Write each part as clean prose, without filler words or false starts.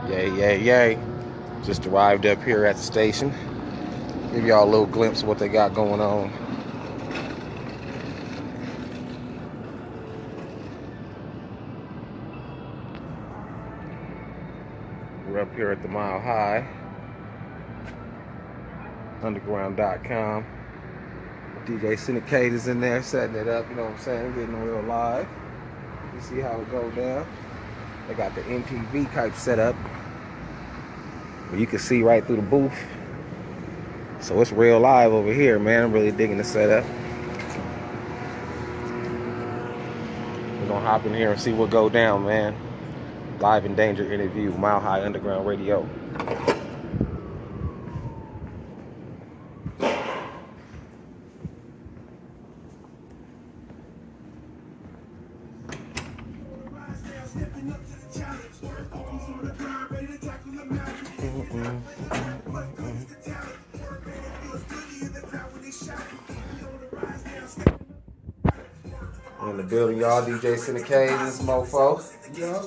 Yay, yay, yay. Just arrived up here at the station. Give y'all a little glimpse of what they got going on. We're up here at the Mile High. Underground.com. DJ Sinakade is in there setting it up, you know what I'm saying? Getting real live. You see how it goes down. They got the MTV type set up where you can see right through the booth. So it's real live over here, man. I'm really digging the setup. We're gonna hop in here and see what go down, man. Live Endangerd interview, Mile High Underground Radio. In the building, y'all. DJ Sinakade, this mofo.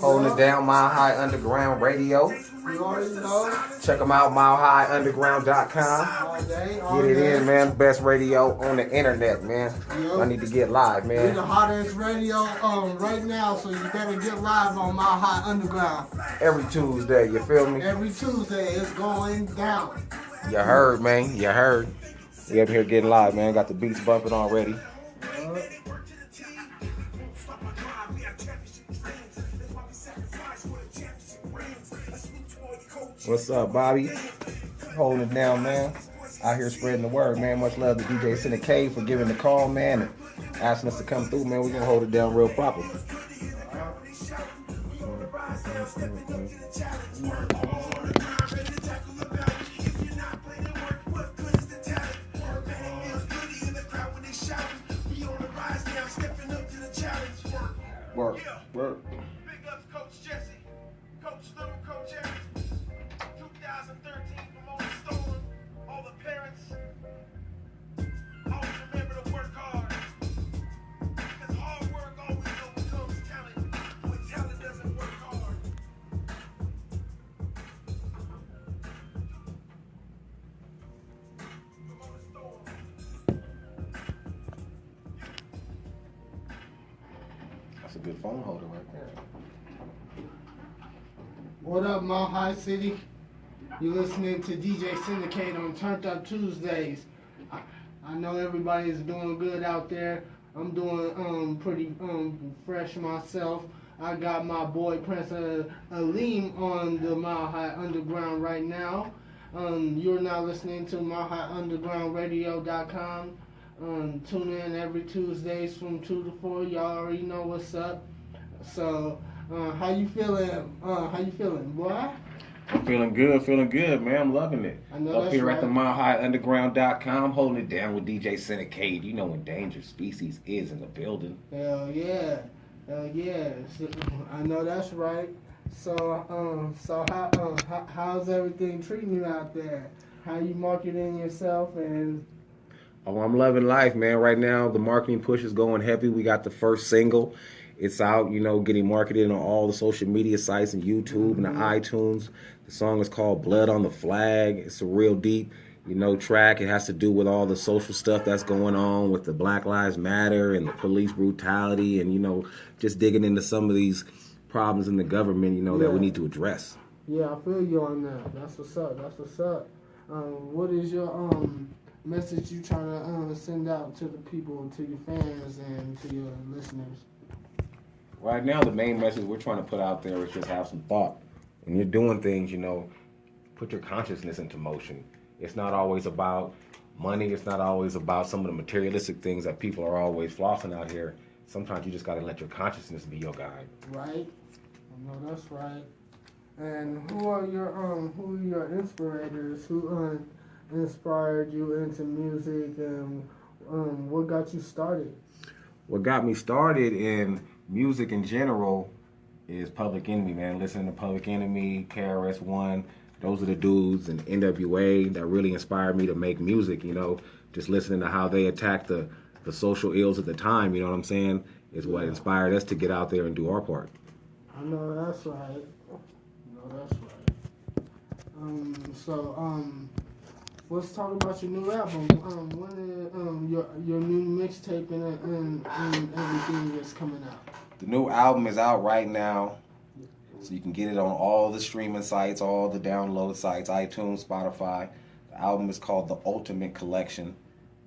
Holding it down, Mile High Underground Radio. You already know. Check them out, milehigh.underground.com. Get it in, man. Best radio on the internet, man. Yep. I need to get live, man. We're the hottest radio right now, so you better get live on Mile High Underground. Every Tuesday, you feel me? Every Tuesday, it's going down. You heard, man. You heard. We up here getting live, man. Got the beats bumping already. What's up, Bobby? Holding it down, man. Out here spreading the word, man. Much love to DJ Sinakade for giving the call, man, and asking us to come through, man. We're going to hold it down real proper. Work, work. Big ups, Coach Jesse, Coach Lou, Coach Evans. 2013 from Old Storm, all the parents, always remember to work hard. Because hard work always overcomes talent. When talent doesn't work hard. From Old Storm. That's a good phone holder right there. What up, Mile High City? You're listening to DJ Sinakade on Turnt Up Tuesdays. I know everybody's doing good out there. I'm doing pretty fresh myself. I got my boy Prince Alim on the Mile High Underground right now. You're now listening to milehigh.undergroundradio.com. Tune in every Tuesdays from 2 to 4. Y'all already know what's up. So, how you feeling? Boy? I'm feeling good, man. I'm loving it. Up here at the milehigh.underground.com, holding it down with DJ Sinakade. You know Endangerd Species is in the building. Hell yeah. So, I know that's right. So how's everything treating you out there? How you marketing yourself and? Oh, I'm loving life, man. Right now, the marketing push is going heavy. We got the first single. It's out, you know, getting marketed on all the social media sites and YouTube and the iTunes. The song is called Blood on the Flag. It's a real deep, you know, track. It has to do with all the social stuff that's going on with the Black Lives Matter and the police brutality and, you know, just digging into some of these problems in the government, you know, that we need to address. Yeah, I feel you on that. That's what's up. What is your message you trying to send out to the people, to your fans and to your listeners? Right now, the main message we're trying to put out there is just have some thought. When you're doing things, you know, put your consciousness into motion. It's not always about money. It's not always about some of the materialistic things that people are always flossing out here. Sometimes you just got to let your consciousness be your guide. Right. I know that's right. And who are your inspirators? Who inspired you into music, and what got you started? What got me started in music in general is Public Enemy, man. Listening to Public Enemy, KRS-One, those are the dudes, and NWA that really inspired me to make music, you know. Just listening to how they attacked the social ills at the time, you know what I'm saying, is what inspired us to get out there and do our part. I know that's right. Let's talk about your new album. When your new mixtape and everything is coming out. The new album is out right now, so you can get it on all the streaming sites, all the download sites, iTunes, Spotify. The album is called The Ultimate Collection.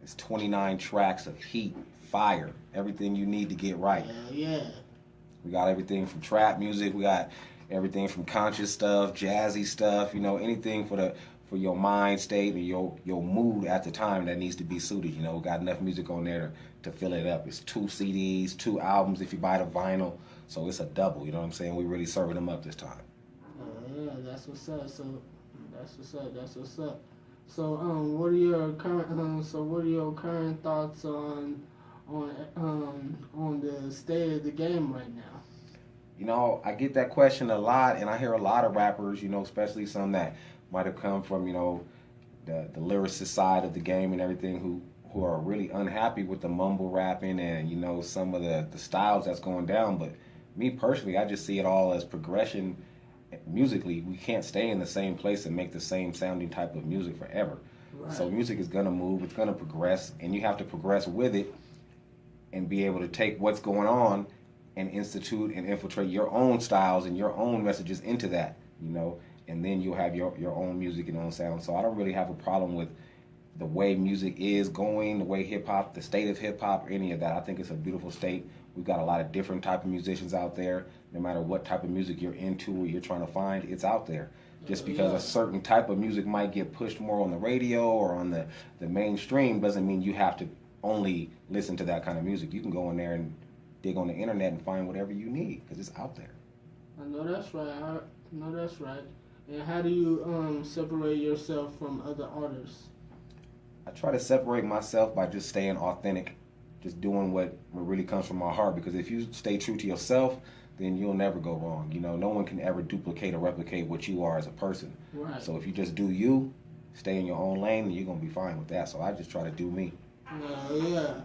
It's 29 tracks of heat, fire, everything you need to get right. Yeah. We got everything from trap music. We got everything from conscious stuff, jazzy stuff. You know, anything for your mind state and your mood at the time that needs to be suited. You know, we got enough music on there to fill it up. It's 2 CDs, 2 albums if you buy the vinyl. So it's a double. You know what I'm saying? We really serving them up this time. Yeah, that's what's up. That's what's up. So what are your current thoughts on the state of the game right now? You know, I get that question a lot, and I hear a lot of rappers, you know, especially some that might have come from, you know, the lyricist side of the game and everything, who are really unhappy with the mumble rapping and, you know, some of the styles that's going down. But me personally, I just see it all as progression. Musically, we can't stay in the same place and make the same sounding type of music forever. Right. So music is going to move, it's going to progress, and you have to progress with it and be able to take what's going on and institute and infiltrate your own styles and your own messages into that, you know, and then you'll have your own music and own sound. So I don't really have a problem with the way music is going, the way hip-hop, the state of hip-hop, or any of that. I think it's a beautiful state. We've got a lot of different type of musicians out there. No matter what type of music you're into or you're trying to find, it's out there. Just because a certain type of music might get pushed more on the radio or on the mainstream doesn't mean you have to only listen to that kind of music. You can go in there and dig on the internet and find whatever you need because it's out there. I know that's right. And how do you separate yourself from other artists? I try to separate myself by just staying authentic, just doing what really comes from my heart. Because if you stay true to yourself, then you'll never go wrong. You know, no one can ever duplicate or replicate what you are as a person. Right. So if you just do you, stay in your own lane, you're gonna be fine with that. So I just try to do me. Yeah.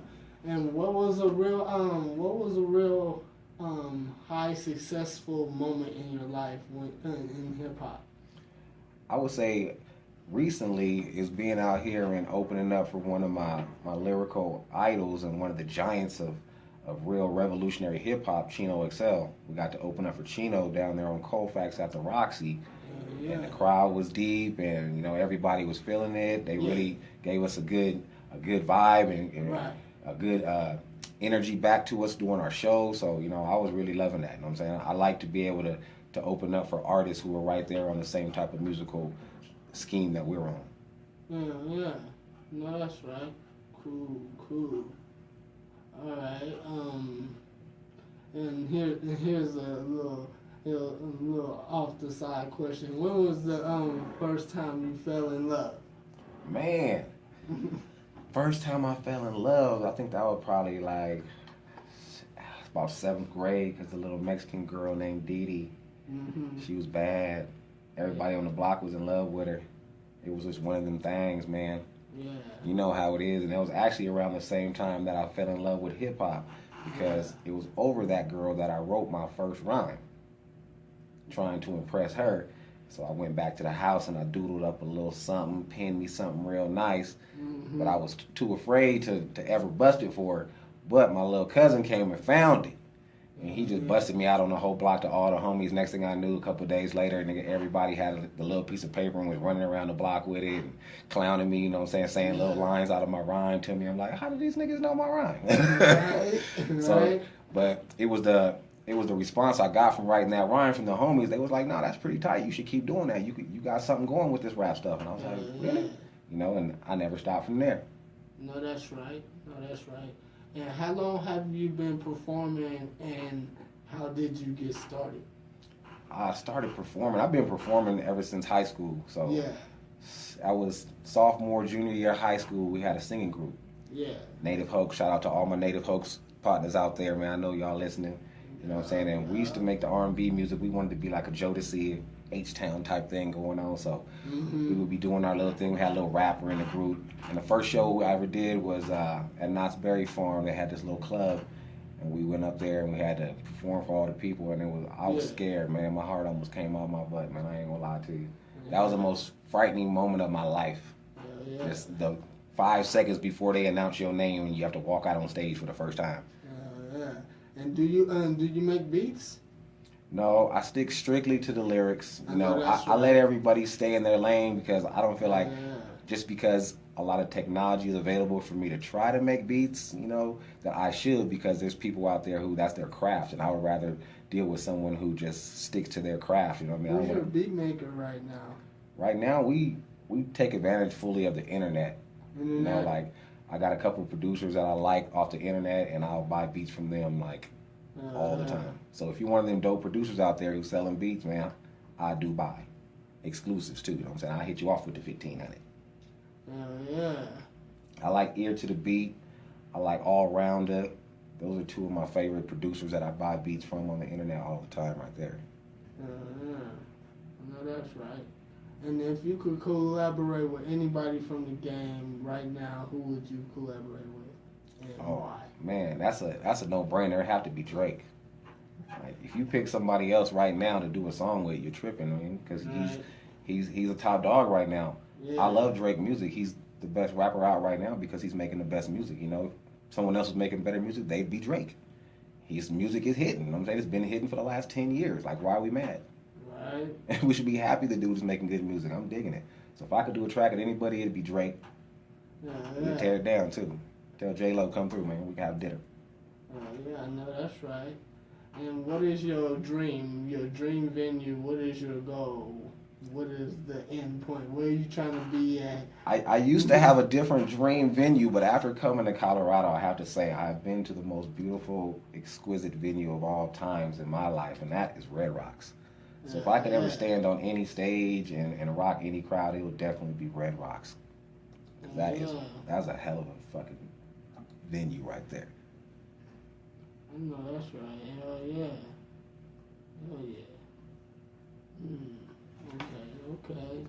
And what was a real high successful moment in your life in hip hop? I would say recently is being out here and opening up for one of my lyrical idols and one of the giants of real revolutionary hip hop, Chino XL. We got to open up for Chino down there on Colfax at the Roxy. Yeah. And the crowd was deep, and you know everybody was feeling it. They really gave us a good vibe and right. a good energy back to us during our show. So you know I was really loving that. You know what I'm saying? I like to be able to open up for artists who are right there on the same type of musical scheme that we're on. Yeah. No, that's right. Cool. All right. And here's a little off the side question. When was the first time you fell in love? Man, first time I fell in love, I think that was probably like about 7th grade because the little Mexican girl named Dee Dee, she was bad. Everybody on the block was in love with her. It was just one of them things, man. Yeah. You know how it is. And it was actually around the same time that I fell in love with hip-hop because it was over that girl that I wrote my first rhyme, trying to impress her. So I went back to the house and I doodled up a little something, penned me something real nice. But I was too afraid to ever bust it for her. But my little cousin came and found it. And he just busted me out on the whole block to all the homies. Next thing I knew, a couple of days later, nigga, everybody had the little piece of paper and was running around the block with it and clowning me, you know what I'm saying little lines out of my rhyme to me. I'm like, how do these niggas know my rhyme? Right. So, but it was the response I got from writing that rhyme from the homies. They was like, no, that's pretty tight. You should keep doing that. You got something going with this rap stuff. And I was like, really? You know, and I never stopped from there. No, that's right. And how long have you been performing, and how did you get started? I started performing. I've been performing ever since high school. So yeah. I was sophomore, junior year of high school. We had a singing group. Yeah. Native Hoax. Shout out to all my Native Hoax partners out there, man. I know y'all listening. You know what I'm saying? And we used to make the R&B music. We wanted to be like a Jodeci, H-Town type thing going on. So we would be doing our little thing. We had a little rapper in the group. And the first show I ever did was at Knott's Berry Farm. They had this little club. And we went up there and we had to perform for all the people. And I was scared, man. My heart almost came out my butt, man. I ain't gonna lie to you. That was the most frightening moment of my life. Yeah. Just the 5 seconds before they announce your name and you have to walk out on stage for the first time. Yeah. And do you make beats? No, I stick strictly to the lyrics. I know that's I let right. everybody stay in their lane because I don't feel like Yeah. just because a lot of technology is available for me to try to make beats, that I should, because there's people out there who that's their craft, and I would rather deal with someone who just sticks to their craft. You know what I mean? Who's your beat maker right now? Right now, we take advantage fully of the internet. Internet? Like I got a couple of producers that I like off the internet, and I'll buy beats from them like all the time. So if you're one of them dope producers out there who's selling beats, man, I do buy exclusives too. You know what I'm saying? I'll hit you off with the 1500. Yeah. I like Ear to the Beat. I like All Rounder. Those are two of my favorite producers that I buy beats from on the internet all the time right there. Yeah. I know that's right. And if you could collaborate with anybody from the game right now, who would you collaborate with? And why? Man, that's a no-brainer. It'd have to be Drake. Like, if you pick somebody else right now to do a song with, you're tripping, man, because he's a top dog right now. Yeah. I love Drake music. He's the best rapper out right now because he's making the best music. If someone else was making better music, they'd be Drake. His music is hitting. You know what I'm saying? It's been hitting for the last 10 years. Like, why are we mad? Right. We should be happy the dude is making good music. I'm digging it. So if I could do a track with anybody, it'd be Drake. We'd tear it down, too. Tell J-Lo, come through, man. We can have dinner. Yeah, I know that's right. And what is your dream venue? What is your goal? What is the end point? Where are you trying to be at? I used to have a different dream venue, but after coming to Colorado, I have to say I've been to the most beautiful, exquisite venue of all times in my life, and that is Red Rocks. So if I could ever stand on any stage and rock any crowd, it would definitely be Red Rocks. That's a hell of a fucking venue right there. I know that's right. Hell yeah. Hell yeah. Okay.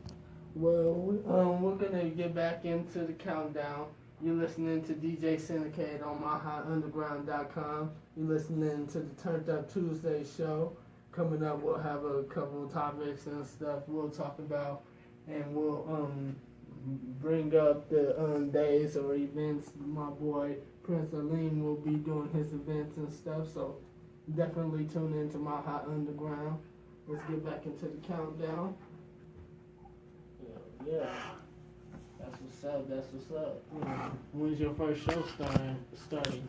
Well, we're gonna get back into the countdown. You're listening to DJ Sinakade on MyHotUnderground.com. You're listening to the Turnt Up Tuesday show. Coming up, we'll have a couple of topics and stuff we'll talk about, and we'll bring up the days or events. My boy Prince Alim will be doing his events and stuff, so definitely tune in to My Hot Underground. Let's get back into the countdown. Yeah. That's what's up. When's your first show starting?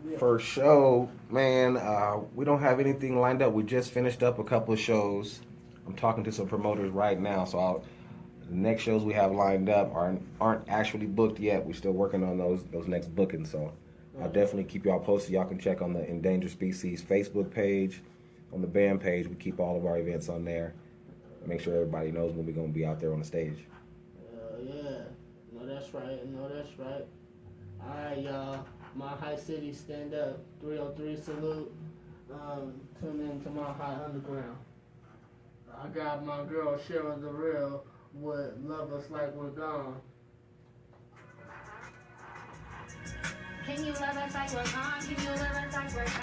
Yeah. First show, man, we don't have anything lined up. We just finished up a couple of shows. I'm talking to some promoters right now, so the next shows we have lined up aren't actually booked yet. We're still working on those next bookings, so I'll definitely keep y'all posted. Y'all can check on the Endangered Species Facebook page, on the band page. We keep all of our events on there. Make sure everybody knows when we're going to be out there on the stage. Yeah. No, that's right. All right, y'all. My High City, stand up. 303 salute. Tune in to My High Underground. I got my girl Cheryl the Real with Love Us Like We're Gone. Can you love us like we're gone? Can you love us like we're gone?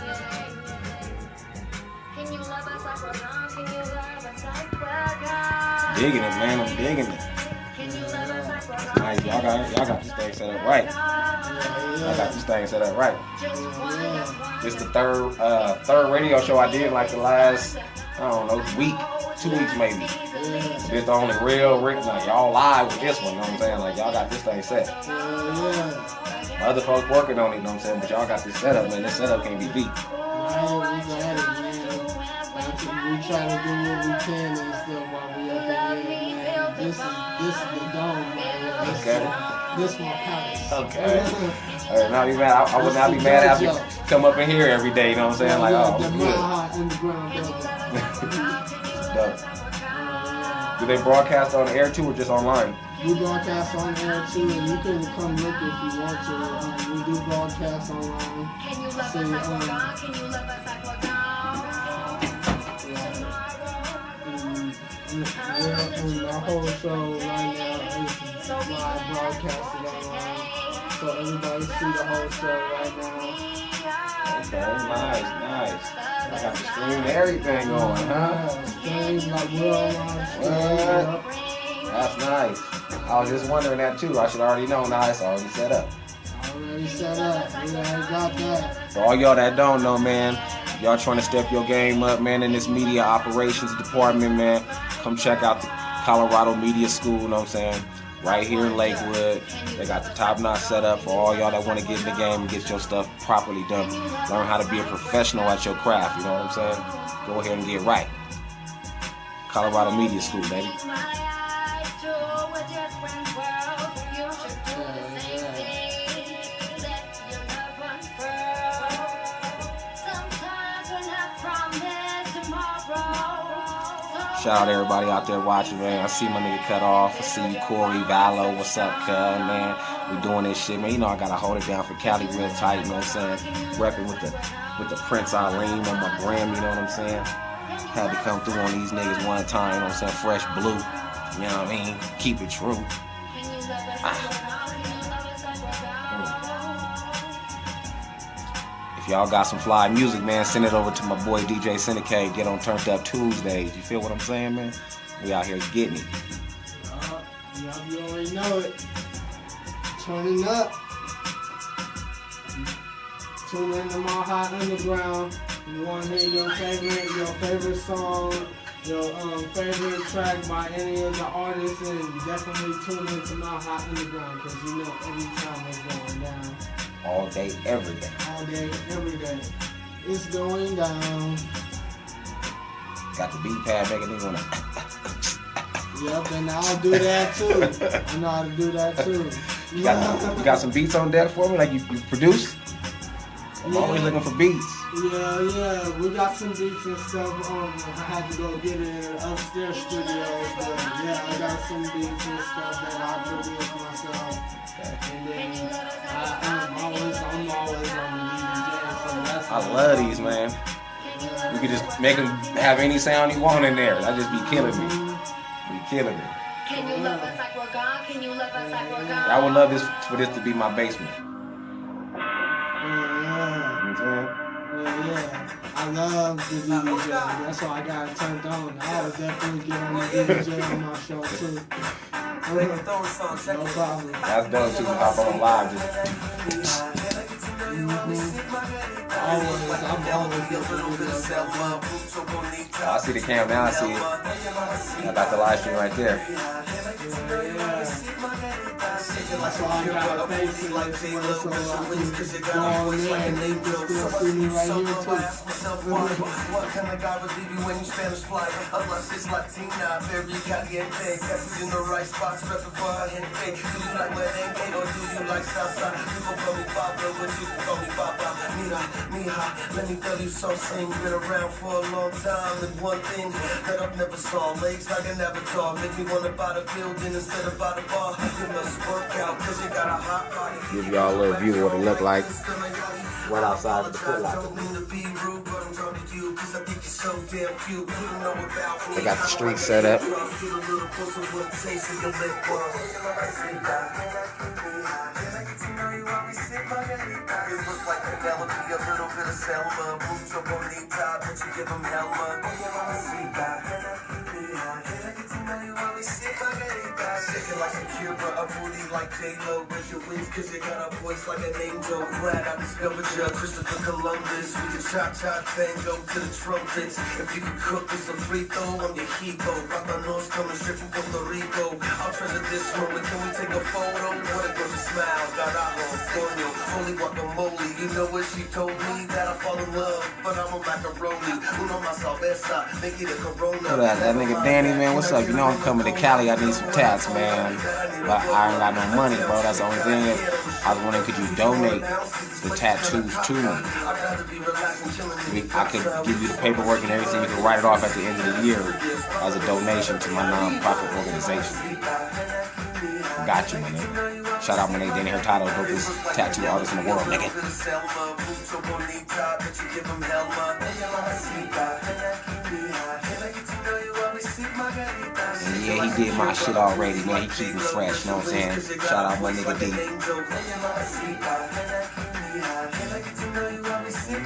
Yeah. Can you love us like we're gone? Can you love us like we're gone? Digging it, man. I'm digging it. Can you love us like we're gone? Nice. Y'all got this thing set up right. Y'all got this thing set up right. This is the third radio show I did like the last, week, 2 weeks maybe. This the only real, like y'all live with this one, you know what I'm saying? Like y'all got this thing set. Other folks working on it, you know what I'm saying? But y'all got this setup, man. This setup can't be beat. We got it, man. We try to do what we can and stuff while we up in here, man. This is the dome, man. Okay. This my palace. Okay. Not be mad. I would not be mad after you come up in here every day, you know what I'm saying? Like, the good. My Hot Underground Dope. Do they broadcast on the air too or just online? We broadcast on air too, and you can come look if you want to. We do broadcast online. Can you love us like we're gone? Can you love us like we're gone? Our whole show right now is live broadcasted online, so everybody see the whole show right now. Okay, nice. I got the stream and everything going, huh? Things like worldwide. What? That's nice. I was just wondering that too. I should already know now. It's already set up. Already set up. We already got that. For all y'all that don't know, man, y'all trying to step your game up, man, in this media operations department, man, come check out the Colorado Media School, you know what I'm saying? Right here in Lakewood. They got the top-notch setup for all y'all that want to get in the game and get your stuff properly done. Learn how to be a professional at your craft, you know what I'm saying? Go ahead and get right. Colorado Media School, baby. Shout out to everybody out there watching, man. I see my nigga Cut Off. I see you, Corey, Vallo. What's up, cuz, man? We doing this shit, man. You know I gotta hold it down for Cali real tight, you know what I'm saying? Repping with the Prince Alim on my gram, you know what I'm saying? Had to come through on these niggas one time, you know what I'm saying? Fresh blue, you know what I mean? Keep it true. If y'all got some fly music, man, send it over to my boy DJ Sinakade. Get on Turnt Up Tuesdays. You feel what I'm saying, man? We out here getting it. You already know it. Turning up. Tune in to my Hot Underground. You want to hear your favorite song, your favorite track by any of the artists, and definitely tune in to my Hot Underground, because you know every time it's going down. All day, every day. All day, every day. It's going down. Got the beat pad making me wanna. Yep, and I'll do that too. I know how to do that too. You got some beats on deck for me? Like you produce? I'm always looking for beats. Yeah. We got some beats and stuff. I had to go get it in the upstairs studios, but yeah, I got some beats and stuff that I produced myself. And then I'm always on the DJ, so that's. I love these, man. You could just make them have any sound you want in there. That just be killing me. Be killing me. Can you love us like we're gone? Can you love us like we're gone? I would love this for this to be my basement. Yeah. I love the DJ. That's why I got it turned on. I would definitely get on the DJ on my show too. No problem. That's dope too. Hop on live. Just I'm always looking I see the cam now. I see it. I got the live stream right there. That's why I got a face in like so I can go on there and they can still see me right here too. What kind of guy would leave you when you Spanish fly? Unless it's Latina, very caliente. Catch in the right spots, prepping for a gente. Do you like merengue or do you like salsa? People call me Pablo, but you can call me Papa. Mija, let me tell you something. Been around for a long time, and one thing that I've never saw. Legs like an avatar, make me wanna buy the building instead of buy the bar. You must work out, cause you got a hot body. Give y'all a little view of what it look like right outside of the Foot Locker. They got the street set up. Like a Cuba, a booty like J-Lo. Raise your wings cause you got a voice like an angel. Glad I discovered you, Christopher Columbus. We can cha-cha tango to the trumpets. If you can cook us a free throw, I'm your hero. Rock my nose coming straight from Puerto Rico. I'll treasure this moment, can we take a photo? What a gorgeous smile, carajo, coño. Holy guacamole, you know what she told me? That I fall in love, but I'm a macaroni. Uno más cerveza, make it a Corona. What up, that nigga Danny, man? What's up? You know I'm coming to Cali. I need some tats, man. But I ain't got no money, bro. That's the only thing. I was wondering, could you donate the tattoos to me? I could give you the paperwork and everything. You can write it off at the end of the year as a donation to my non-profit organization. Got you, my nigga. Shout out my nigga Danny Hurtado, dopest tattoo artist in the world, nigga. And yeah, he did my shit already, man. He keep it fresh, you know what I'm saying? Shout out my nigga D.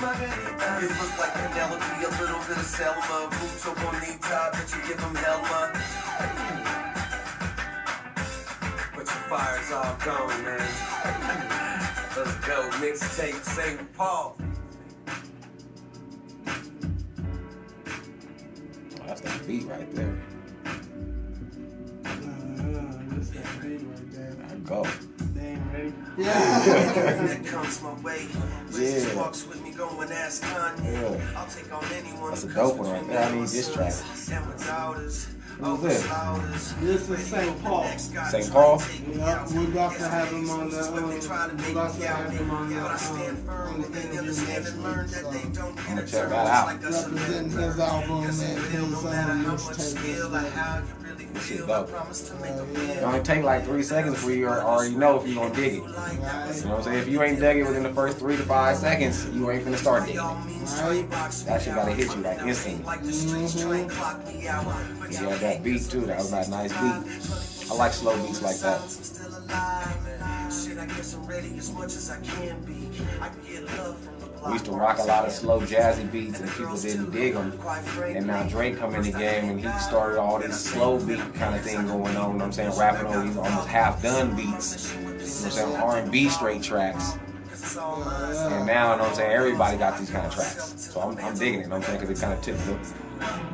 You look like Penelope, a little bit of Selma. Boots up on knee top, but you give them Helma. But your fire's all gone, man. Let's go, mixtape, St. Paul. Oh, that's that beat right there. That's that beat right there. I go. They ain't ready. That comes my way. Yeah. Walks with me, go and ask Kanye. Yeah. I'll take on anyone. That's a dope one right there. I need this track. Who's this? This is St. Paul. St. Paul? Yeah, we about to have him on the interview next week. So I'm gonna check that out. representing his album and his mixtape. This shit dope. It only take like 3 seconds for you to already know if you're gonna dig it. You know what I'm saying? If you ain't dug it within the first 3 to 5 seconds, you ain't finna start digging it. Right? That shit gotta hit you like instantly. Yeah, that beat too. That was that nice beat. I like slow beats like that. We used to rock a lot of slow jazzy beats and people didn't dig them. And now Drake come in the game and he started all this slow beat kind of thing going on. You know what I'm saying? Rapping on these almost half done beats. You know what I'm saying? R&B straight tracks. And now, you know what I'm saying? Everybody got these kind of tracks. So I'm digging it, you know what I'm saying? Because it kind of took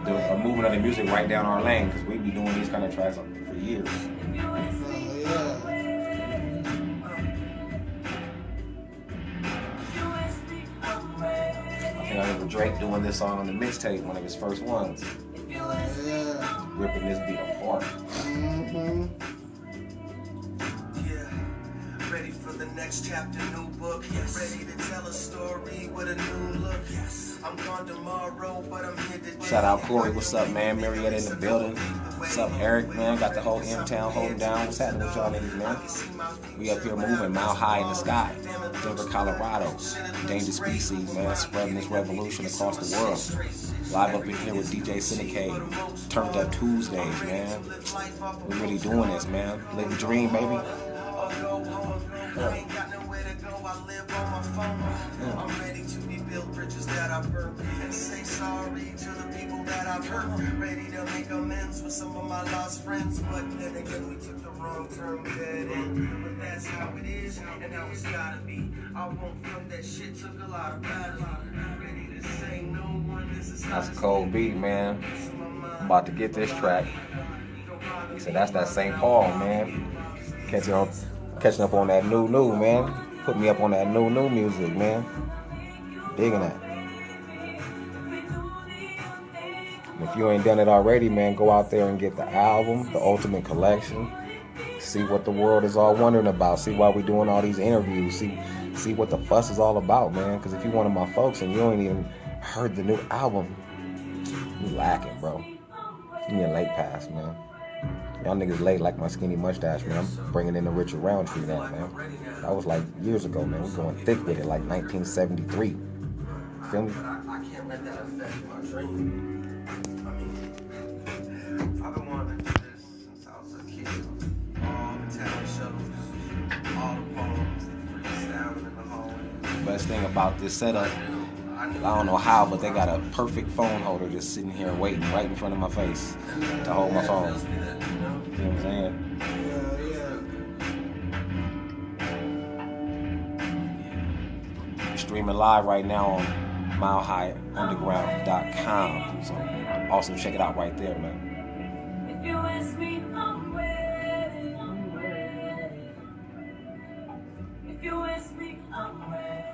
the movement of the music right down our lane. Because we be doing these kind of tracks for years. I remember Drake doing this song on the mixtape, one of his first ones. Ripping this beat apart. Ready for the next chapter, new book. Ready to tell a story with a new look. I'm gone tomorrow, but I'm here today. Shout out Corey, what's up, man? Marietta in the building. What's up, Eric, man? Got the whole M-Town holding down. What's happening with y'all niggas, man? We up here moving, mile high in the sky. Denver, Colorado. Endangered species, man. Spreading this revolution across the world. Live up in here with DJ Sinakade. Turnt Up Tuesdays, man. We really doing this, man. Live the dream, baby. I ain't got nowhere to go, I live on my phone. I'm ready to rebuild bridges that I've burnt and say sorry to the people that I've hurt. Ready to make amends with some of my lost friends, but then again we took the wrong turn dead end. But that's how it is and how it's gotta be. I won't front that shit, took a lot of battles. Ready to say no one, this is That's a cold beat, man. I'm about to get this track. He said that's that St. Paul, man. Catching up on that new, man. Put me up on that new music, man. Digging that. And if you ain't done it already, man, go out there and get the album, the Ultimate Collection. See what the world is all wondering about. See why we doing all these interviews. See what the fuss is all about, man. Because if you one of my folks and you ain't even heard the new album, you lacking, bro. You need a late pass, man. Y'all niggas late like my skinny mustache, man. I'm bringing in the Richard Roundtree now, man. That was like years ago, man. We going thick with it, like 1973. Feel me? I can't let that affect my dream. I mean, I've been wanting to do this since I was a kid. All the talent shows, all the poems, the freestyling in the hallway. Best thing about this setup, I don't know how, but they got a perfect phone holder just sitting here waiting right in front of my face to hold my phone. You know what I'm saying? Streaming live right now on milehigh_underground.com. So also check it out right there, man. If you ask me, I'm ready. If you ask me, I'm ready.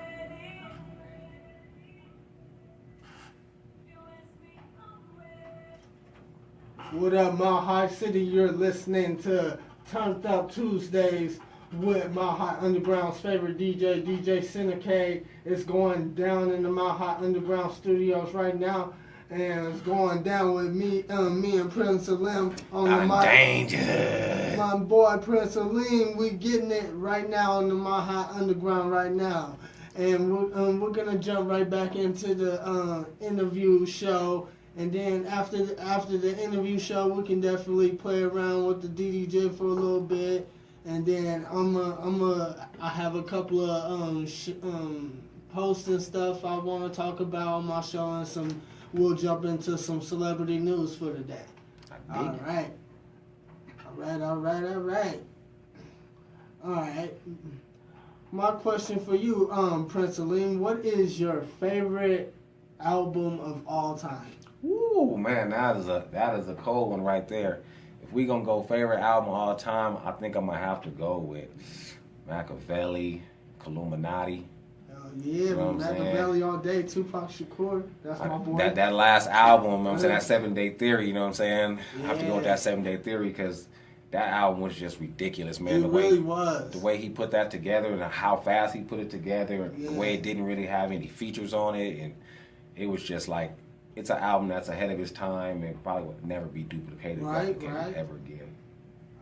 What up, Mile High City? You're listening to Turnt Up Tuesdays with Mile High Underground's favorite DJ, DJ Sinakade. It's going down in the Mile High Underground studios right now, and it's going down with me and Prince Alim on the mic. Endangerd. My boy Prince Alim, we getting it right now on the Mile High Underground right now, and we're gonna jump right back into the interview show. And then after the interview show, we can definitely play around with the DDJ for a little bit. And then I have a couple of posts and stuff I want to talk about on my show, and we'll jump into some celebrity news for today. All right. All right. My question for you, Prince Alim, what is your favorite album of all time? Ooh, man, that is a cold one right there. If we gonna go favorite album of all time, I think I'm gonna have to go with Machiavelli, Illuminati. Yeah, You know what I'm Machiavelli all day, Tupac Shakur. That's my boy. That last album, you know what I'm saying, that 7 Day Theory, you know what I'm saying? I have to go with that 7 Day Theory because that album was just ridiculous, man. It really was. The way he put that together and how fast he put it together, and the way it didn't really have any features on it, and it was just like, it's an album that's ahead of its time and probably would never be duplicated ever again.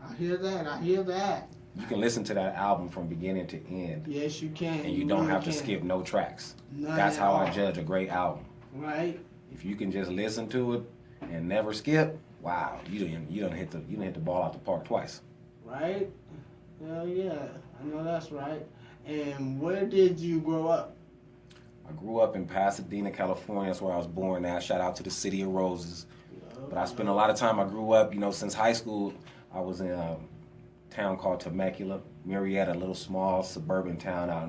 I hear that. You can listen to that album from beginning to end. Yes, you can. And you don't have to skip no tracks. That's how I judge a great album. Right. If you can just listen to it and never skip, wow, you done hit the ball out the park twice. Right? Hell yeah. I know that's right. And where did you grow up? I grew up in Pasadena, California. That's where I was born at. Shout out to the City of Roses. But I spent a lot of time, I grew up, since high school, I was in a town called Temecula, Murrieta, a little small suburban town out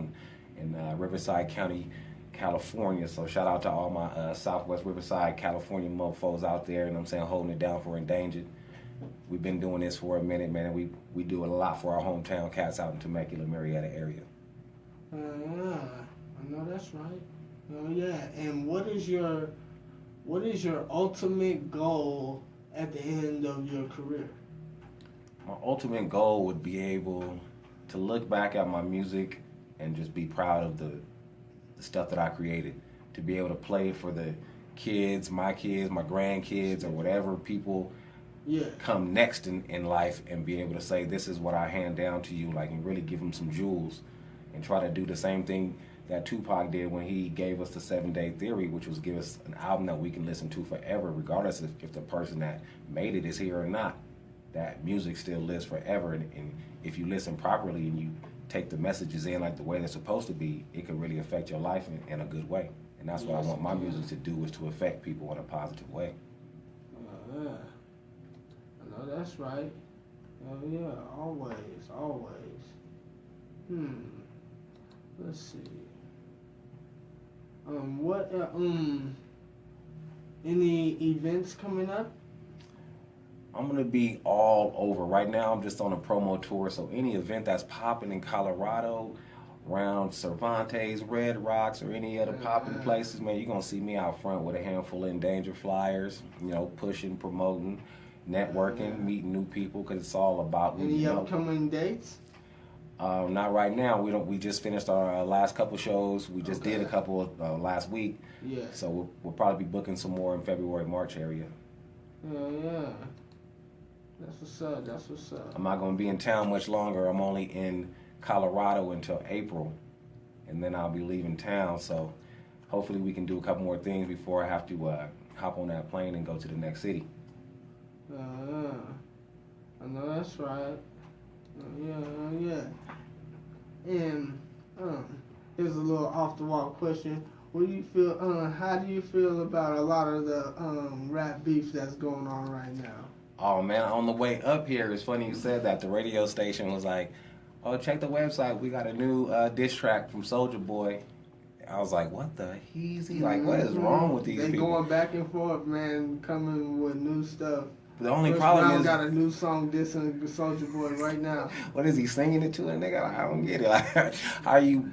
in Riverside County, California. So shout out to all my Southwest Riverside, California mofos out there, and I'm saying holding it down for Endangerd. We've been doing this for a minute, man, and we do a lot for our hometown cats out in Temecula, Murrieta area. Yeah, I know that's right. Oh yeah, and what is your ultimate goal at the end of your career? My ultimate goal would be able to look back at my music and just be proud of the stuff that I created. To be able to play for the kids, my grandkids, or whatever people come next in life, and be able to say, this is what I hand down to you, like, and really give them some jewels, and try to do the same thing that Tupac did when he gave us the 7 Day Theory, which was give us an album that we can listen to forever, regardless if the person that made it is here or not. That music still lives forever, and if you listen properly and you take the messages in like the way they're supposed to be, it can really affect your life in a good way. And that's what I want my music to do, is to affect people in a positive way. Yeah. I know that's right. Oh yeah, always. Let's see. Any events coming up? I'm going to be all over. Right now, I'm just on a promo tour, so any event that's popping in Colorado, around Cervantes, Red Rocks, or any other popping places, man, you're going to see me out front with a handful of Endangerd flyers, pushing, promoting, networking, meeting new people, because it's all about... Any upcoming dates? Not right now. We just finished our last couple shows. We just did a couple last week. Yeah. So we'll probably be booking some more in February, March area. Yeah. That's what's up. I'm not going to be in town much longer. I'm only in Colorado until April, and then I'll be leaving town. So hopefully we can do a couple more things before I have to hop on that plane and go to the next city. I know that's right. Yeah. And here's a little off the wall question. What do you feel? How do you feel about a lot of the rap beef that's going on right now? Oh man, on the way up here, it's funny you said that. The radio station was like, "Oh, check the website. We got a new diss track from Soulja Boy." I was like, "What the heezy? Like, what is wrong with these people?" They going back and forth, man, coming with new stuff. The only problem is, got a new song dissing Soulja Boy right now. What is he singing it to a nigga? I don't get it. Like,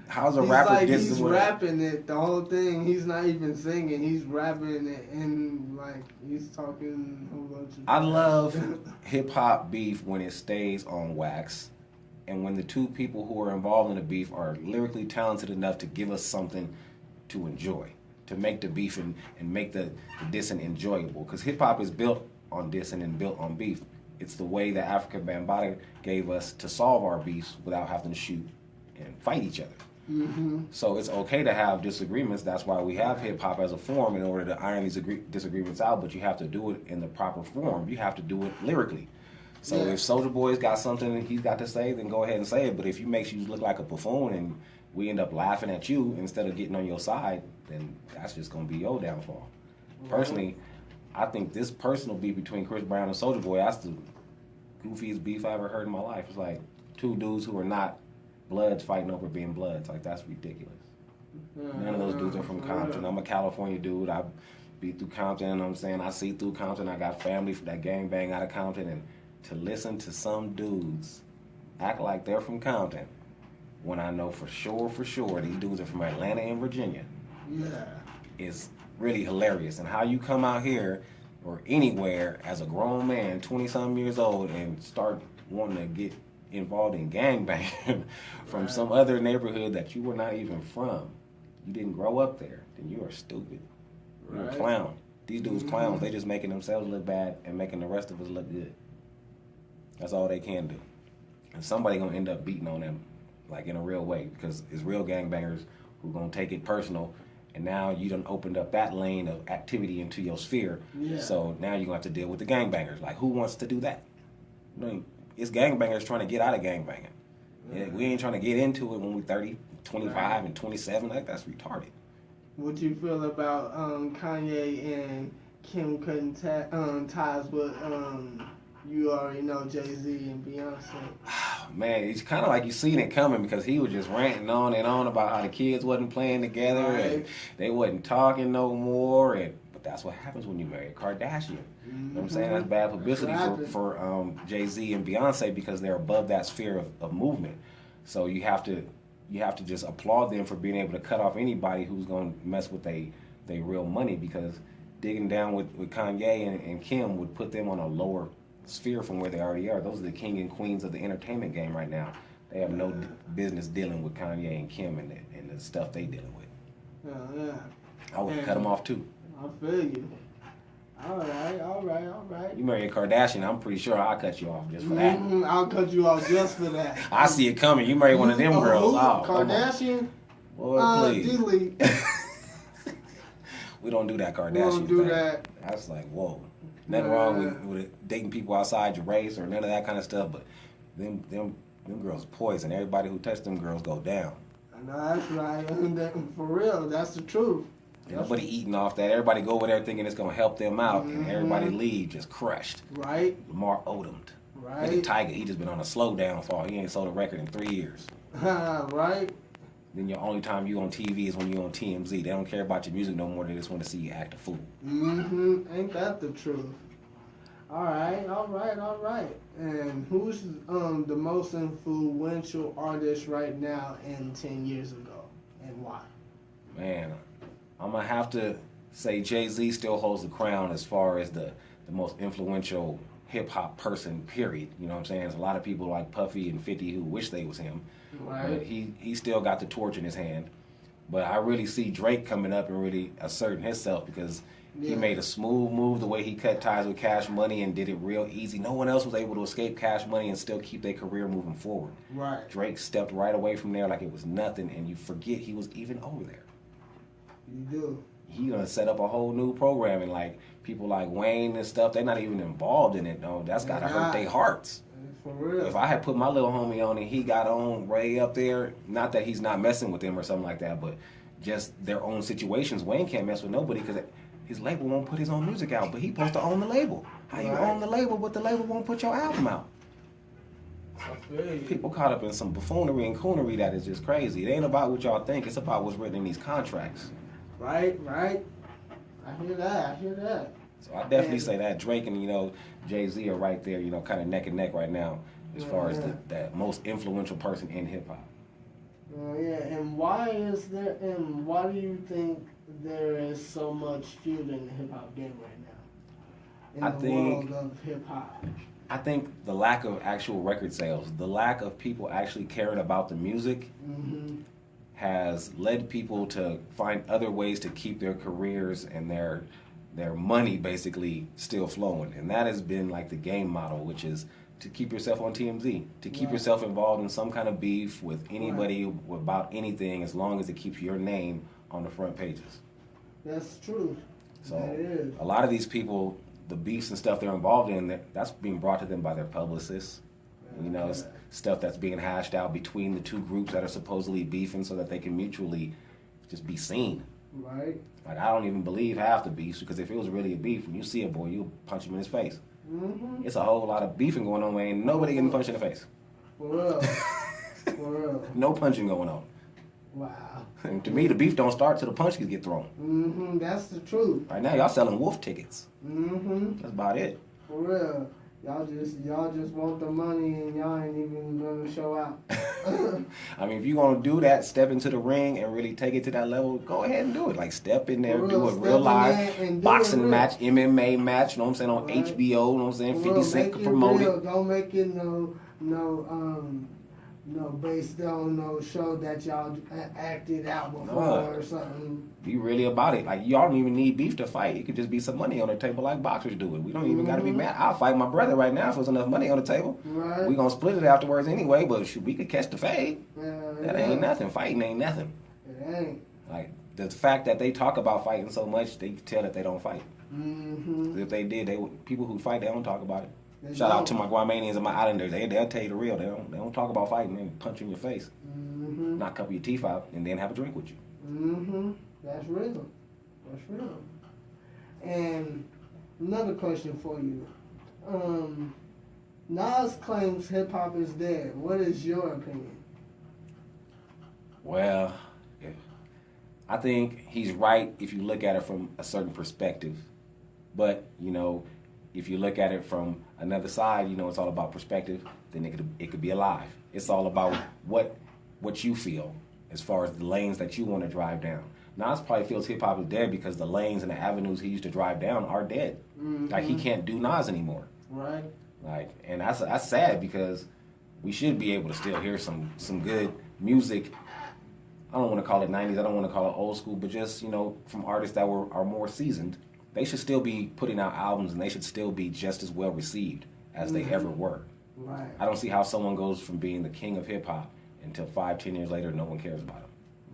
how's a rapper dissing? He's rapping it, the whole thing. He's not even singing. He's rapping it, and like he's talking a whole bunch of. I love hip hop beef when it stays on wax, and when the two people who are involved in the beef are lyrically talented enough to give us something to enjoy, to make the beef and make the dissing enjoyable. Because hip hop is built on dissing and built on beef. It's the way that Africa Bambaataa gave us to solve our beefs without having to shoot and fight each other. Mm-hmm. So it's okay to have disagreements. That's why we have hip hop as a form, in order to iron these disagreements out. But you have to do it in the proper form. You have to do it lyrically. So if Soulja Boy's got something that he's got to say, then go ahead and say it. But if he makes you look like a buffoon and we end up laughing at you instead of getting on your side, then that's just gonna be your downfall. Right. Personally, I think this personal beef between Chris Brown and Soulja Boy, that's the goofiest beef I ever heard in my life. It's like two dudes who are not bloods fighting over being bloods. Like, that's ridiculous. None of those dudes are from Compton. I'm a California dude. I be through Compton, you know what I'm saying? I see through Compton. I got family for that gang bang out of Compton. And to listen to some dudes act like they're from Compton when I know for sure these dudes are from Atlanta and Virginia is really hilarious. And how you come out here or anywhere as a grown man, 20-something years old, and start wanting to get involved in gangbanging from some other neighborhood that you were not even from. You didn't grow up there, then you are stupid. You're a clown. These dudes clowns. They just making themselves look bad and making the rest of us look good. That's all they can do. And somebody gonna end up beating on them, like in a real way, because it's real gangbangers who gonna take it personal. And now you done opened up that lane of activity into your sphere. Yeah. So now you're gonna have to deal with the gangbangers. Like, who wants to do that? You know, it's gangbangers trying to get out of gangbanging. Yeah, we ain't trying to get into it when we're 30, 25, and 27. Like, that's retarded. What you feel about Kanye and Kim cutting ties with you already know Jay-Z and Beyonce? Man, it's kind of like you seen it coming, because he was just ranting on and on about how the kids wasn't playing together and they wasn't talking no more. But that's what happens when you marry a Kardashian. You know what I'm saying? That's bad publicity for Jay-Z and Beyonce, because they're above that sphere of movement. So you have to just applaud them for being able to cut off anybody who's going to mess with they real money, because digging down with Kanye and Kim would put them on a lower sphere from where they already are. Those are the king and queens of the entertainment game right now. They have no business dealing with Kanye and Kim and the stuff they dealing with. I would cut them off too. I feel you. All right. You marry a Kardashian, I'm pretty sure I'll cut you off just for that. I'll cut you off just for that. I see it coming. You marry one of them girls. Oh, Kardashian? Boy, please. Delete. We don't do that Kardashian We don't do thing. that. That's like, whoa. Nothing wrong with dating people outside your race or none of that kind of stuff, but them girls poison. Everybody who touch them girls go down. No, that's right. For real, that's the truth. Nobody eating off that. Everybody go over there thinking it's gonna help them out, and everybody leave just crushed. Right. Lamar Odom. Right. Nigga Tiger, he just been on a slow downfall. He ain't sold a record in 3 years. Right. Then your only time you on TV is when you on TMZ. They don't care about your music no more. They just want to see you act a fool. Ain't that the truth? All right. And who's the most influential artist right now and 10 years ago, and why? Man, I'm gonna have to say Jay-Z still holds the crown as far as the most influential hip-hop person, period. You know what I'm saying? There's a lot of people like Puffy and 50 who wish they was him. Right. But he still got the torch in his hand. But I really see Drake coming up and really asserting himself, because he made a smooth move the way he cut ties with Cash Money and did it real easy. No one else was able to escape Cash Money and still keep their career moving forward. Right. Drake stepped right away from there like it was nothing, and you forget he was even over there. You do. He gonna set up a whole new program, and like people like Wayne and stuff, they're not even involved in it. No, that's gotta hurt their hearts. For real. If I had put my little homie on and he got on Ray up there, not that he's not messing with them or something like that, but just their own situations. Wayne can't mess with nobody because his label won't put his own music out, but he's supposed to own the label. How you own the label, but the label won't put your album out? People caught up in some buffoonery and coonery that is just crazy. It ain't about what y'all think. It's about what's written in these contracts. Right. I hear that. So I definitely say that Drake and, Jay-Z are right there, kind of neck and neck right now as far as the most influential person in hip-hop. And why do you think there is so much feud in the hip-hop game right now? In the world of hip-hop. I think the lack of actual record sales, the lack of people actually caring about the music has led people to find other ways to keep their careers and their money basically still flowing. And that has been like the game model, which is to keep yourself on TMZ, to keep yourself involved in some kind of beef with anybody about anything, as long as it keeps your name on the front pages. That's true. So a lot of these people, the beefs and stuff they're involved in, that's being brought to them by their publicists. You know, it's stuff that's being hashed out between the two groups that are supposedly beefing so that they can mutually just be seen. Right. Like, I don't even believe half the beefs, because if it was really a beef, when you see a boy, you'll punch him in his face. Mm-hmm. It's a whole lot of beefing going on, man. Nobody getting punched in the face. For real. For real. No punching going on. Wow. And to me, the beef don't start till the punches get thrown. Mm-hmm. That's the truth. Right now, y'all selling wolf tickets. Mm-hmm. That's about it. For real. Y'all just want the money and y'all ain't even gonna show out. I mean, if you want to do that, step into the ring and really take it to that level, go ahead and do it. Like, step in there, For do real, a step real in live there and do boxing it real. match, MMA match, you know what I'm saying, on Right. HBO, you know what I'm saying, For 50 real, Cent make could it promote real. it. Don't make it no based on no show that y'all acted out before Nah. or something. Be really about it. Like, y'all don't even need beef to fight. It could just be some money on the table like boxers do it. We don't even got to be mad. I'll fight my brother right now if there's enough money on the table. Right. We gonna split it afterwards anyway, but shoot, we could catch the fade. That yeah. ain't nothing. Fighting ain't nothing. It ain't. Like, the fact that they talk about fighting so much, they can tell that they don't fight. Mm-hmm. If they did, people who fight, they don't talk about it. They Shout out don't. to my Guamanians and my Islanders. They'll tell you the real. They don't talk about fighting. They punch you in your face, Mm-hmm. knock a couple of your teeth out, and then have a drink with you. Mm-hmm. That's real. That's real. And another question for you. Nas claims hip hop is dead. What is your opinion? Well, I think he's right if you look at it from a certain perspective. But, you know, if you look at it from another side, you know, it's all about perspective, then it could be alive. It's all about what you feel as far as the lanes that you want to drive down. Nas probably feels hip-hop is dead because the lanes and the avenues he used to drive down are dead. Mm-hmm. Like, he can't do Nas anymore. Right. Like, and that's sad because we should be able to still hear some good music. I don't want to call it 90s, I don't want to call it old school, but just, you know, from artists that are more seasoned. They should still be putting out albums, and they should still be just as well received as they ever were. Right. I don't see how someone goes from being the king of hip hop until 5-10 years later no one cares about him.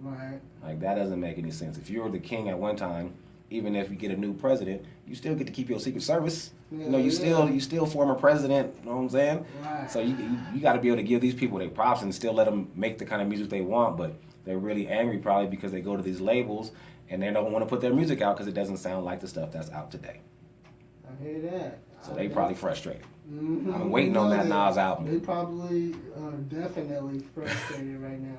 Right. Like, that doesn't make any sense. If you were the king at one time, even if you get a new president, you still get to keep your Secret Service. Yeah, You know, you still former president. You know what I'm saying? Right. So you got to be able to give these people their props and still let them make the kind of music they want. But they're really angry probably because they go to these labels and they don't want to put their music out because it doesn't sound like the stuff that's out today. I hear that. So they probably frustrated. Mm-hmm. I'm waiting on that Nas album. They probably are definitely frustrated right now.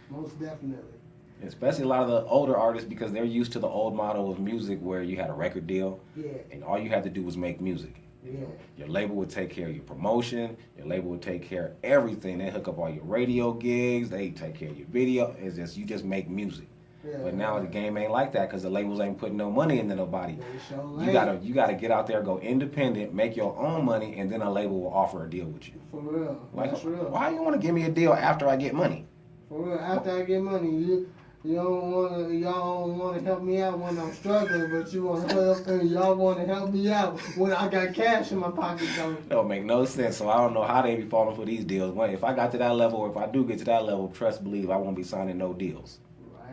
Most definitely. Especially a lot of the older artists because they're used to the old model of music where you had a record deal Yeah. and all you had to do was make music. Yeah. Your label would take care of your promotion. Your label would take care of everything. They hook up all your radio gigs. They take care of your video. It's just you just make music. Yeah. But now the game ain't like that because the labels ain't putting no money into nobody. They show You late. gotta get out there, go independent, make your own money, and then a label will offer a deal with you. For real. Like, That's real. why you want to give me a deal after I get money? For real. After I get money, y'all don't wanna help me out when I'm struggling, but you wanna help and y'all wanna help me out when I got cash in my pocket though. Don't make no sense. So I don't know how they be falling for these deals. When if I got to that level, or if I do get to that level, trust, believe, I won't be signing no deals.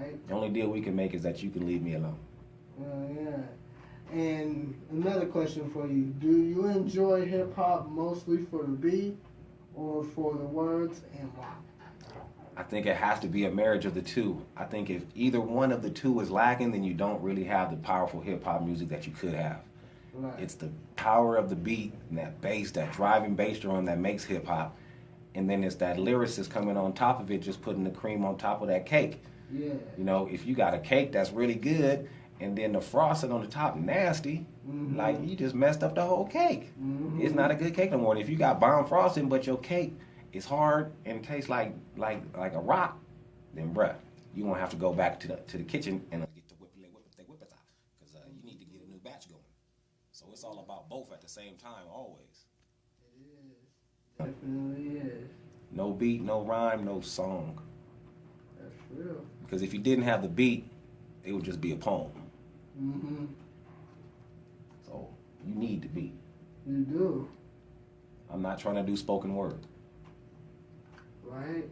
Right? The only deal we can make is that you can leave me alone. Yeah. And another question for you. Do you enjoy hip hop mostly for the beat or for the words, and why? I think it has to be a marriage of the two. I think if either one of the two is lacking, then you don't really have the powerful hip hop music that you could have. Right. It's the power of the beat and that bass, that driving bass drum that makes hip hop. And then it's that lyricist coming on top of it, just putting the cream on top of that cake. Yeah. You know, if you got a cake that's really good and then the frosting on the top nasty, like you just messed up the whole cake. It's not a good cake no more. And if you got bomb frosting but your cake is hard and tastes like a rock, then bruh, you gonna have to go back to the kitchen and get the whip it out, because you need to get a new batch going. So it's all about both at the same time, always. It is. Definitely is. No beat, no rhyme, no song. That's real. Because if you didn't have the beat, it would just be a poem. Mm-hmm. So you need the beat. You do. I'm not trying to do spoken word. Right?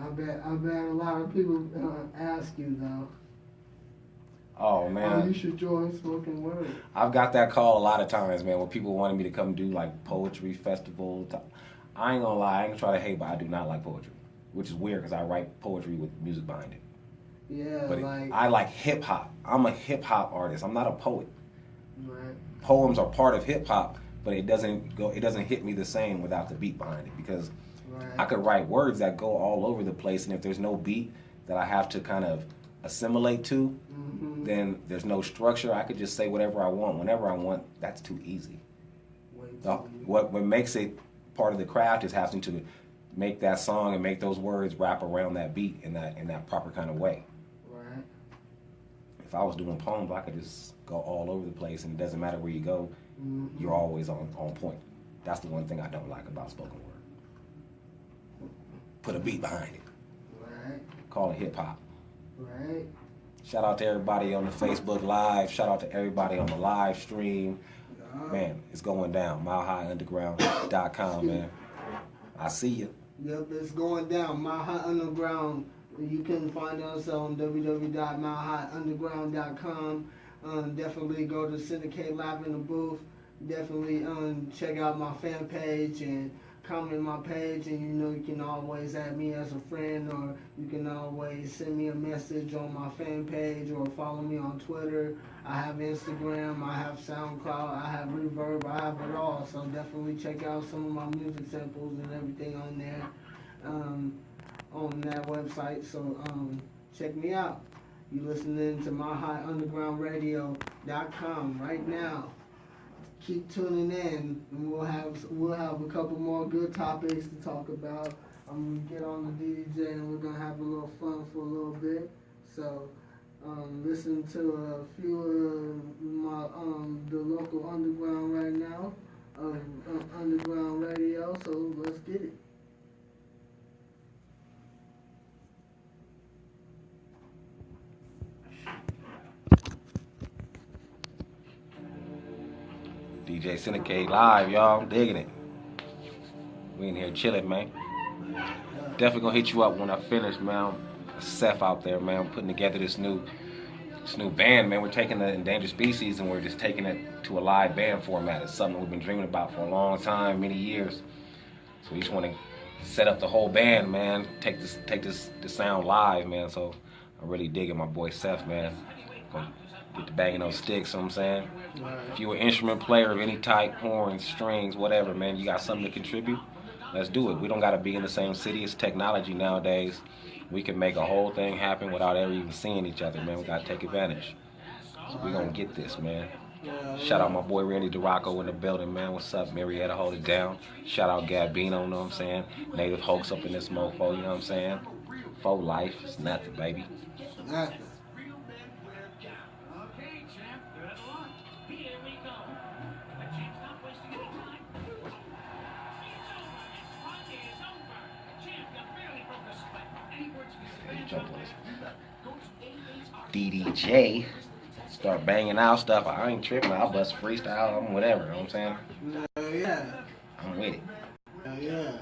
I bet a lot of people ask you though. Oh Oh, man, you should join Spoken Word. I've got that call a lot of times, man, when people wanted me to come do like poetry festivals. I ain't gonna lie, I ain't gonna try to hate, but I do not like poetry, which is weird because I write poetry with music behind it. Yeah, But like I like hip hop. I'm a hip hop artist. I'm not a poet. right, Poems are part of hip hop, but it doesn't go. It doesn't hit me the same without the beat behind it because I right. could write words that go all over the place, and if there's no beat that I have to kind of assimilate to, Mm-hmm. then there's no structure. I could just say whatever I want, whenever I want. That's too easy. What makes it part of the craft is having to make that song and make those words wrap around that beat in that proper kind of way. Right. If I was doing poems, I could just go all over the place, and it doesn't matter where you go, Mm-hmm. you're always on point. That's the one thing I don't like about spoken word. Put a beat behind it. Right. Call it hip hop. Right. Shout out to everybody on the Facebook Live. Shout out to everybody on the live stream. Man, it's going down. MileHighUnderground.com, man. I see you. Yep, it's going down. Mile High Underground. You can find us on www.milehighunderground.com. Definitely go to Sinakade Live in the booth. Definitely check out my fan page and comment my page, and you can always add me as a friend, or you can always send me a message on my fan page or follow me on Twitter. I have Instagram, I have SoundCloud, I have Reverb, I have it all. So definitely check out some of my music samples and everything on there, on that website. So check me out. You listening to MileHighUndergroundRadio.com right now. Keep tuning in, and we'll have a couple more good topics to talk about. I'm gonna get on the DJ, and we're gonna have a little fun for a little bit. So listen to a few of my the local underground right now, underground radio. So let's get it. DJ Sinakade Live, y'all. I'm digging it. We in here chilling, man. Definitely gonna hit you up when I finish, man. Seth out there, man, putting together this new band, man. We're taking the Endangered Species and we're just taking it to a live band format. It's something we've been dreaming about for a long time, many years. So we just want to set up the whole band, man. Take this sound live, man. So I'm really digging my boy Seth, man. Gonna get to banging those sticks, you know what I'm saying? If you're an instrument player of any type, horns, strings, whatever, man, you got something to contribute, let's do it. We don't got to be in the same city. It's technology nowadays. We can make a whole thing happen without ever even seeing each other, man. We got to take advantage. So we're going to get this, man. Shout out my boy Randy DeRocco in the building, man. What's up, Marietta? Hold it down. Shout out Gabino, know what I'm saying? Native Hoax up in this mofo, you know what I'm saying? Faux life, it's nothing, baby. Nothing. DDJ, start banging out stuff. I ain't tripping. I'll bust freestyle, I'm whatever. You know what I'm saying? Yeah. I'm with it. Yeah.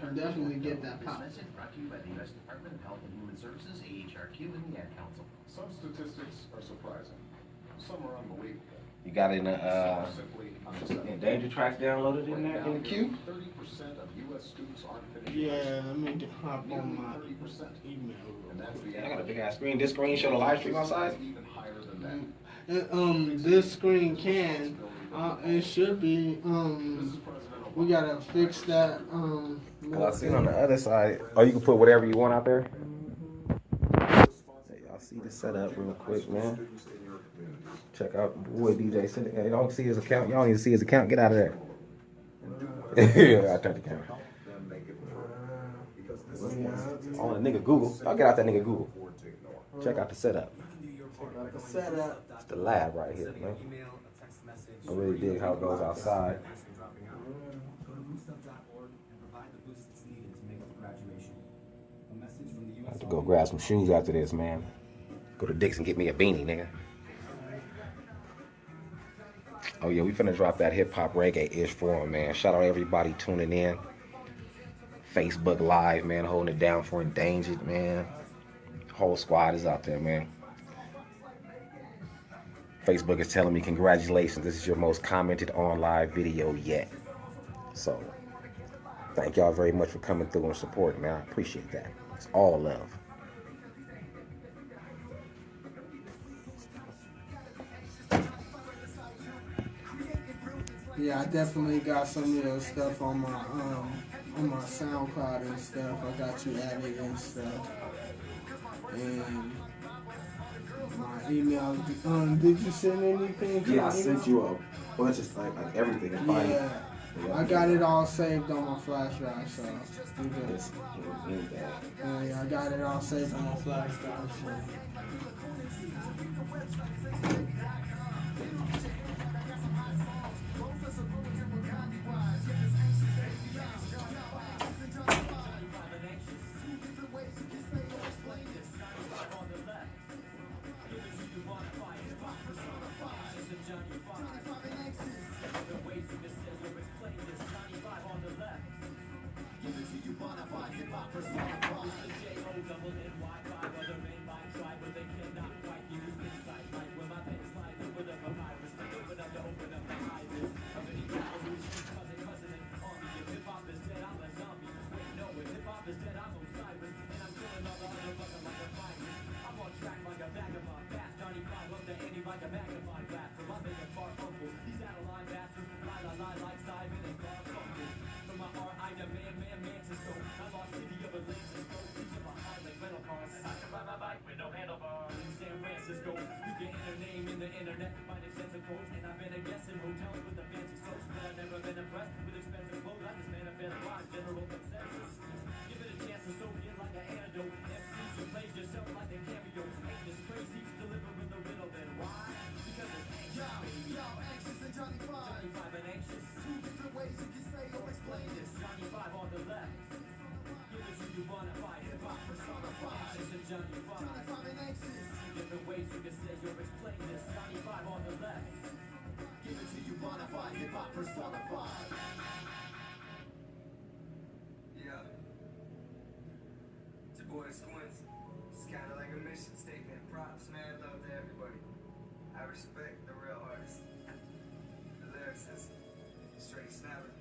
I'll definitely get that pop. Brought to you by the U.S. Department of Health and Human Services, AHRQ, and the Ad Council. Some statistics are surprising. Some are unbelievable. You got it in Simply unacceptable. Endangered tracks downloaded in there in the queue? 30% of U.S. students aren't finished. Yeah, let me hop on my 30%. email. And that's the I got a big ass screen. This screen show the live stream outside? even higher than that. This screen can. It should be. We gotta fix that. Cause I seen on the other side. Oh, you can put whatever you want out there. Hey, y'all see the setup real quick, man. Check out boy DJ Syndicate. Y'all can see his account. Y'all need to see his account. Get out of there. Yeah, I turned the camera. On the nigga Google. Y'all get out that nigga Google. Check out the setup. The setup. It's the lab right here, man. I really dig how it goes outside. I have to go grab some shoes after this, man. Go to Dick's and get me a beanie, nigga. Oh yeah, we finna drop that hip hop reggae-ish for him, man. Shout out everybody tuning in. Facebook Live, man, holding it down for Endangered, man. Whole squad is out there, man. Facebook is telling me, congratulations, this is your most commented on live video yet. So, thank y'all very much for coming through and supporting, man. I appreciate that. It's all love. Yeah, I definitely got some of your stuff on my SoundCloud and stuff. I got you added and stuff. And my email. Did you send anything to Yeah, I me? sent you a bunch of stuff, like everything. Yeah, I got it all saved on my flash drive, so you good. It's in that. Yeah, I got it all saved on my flash drive. So. Yeah. It's your boy Squints. It's kind of like a mission statement. Props, man. Love to everybody. I respect the real artists. The lyricists. Straight snapping.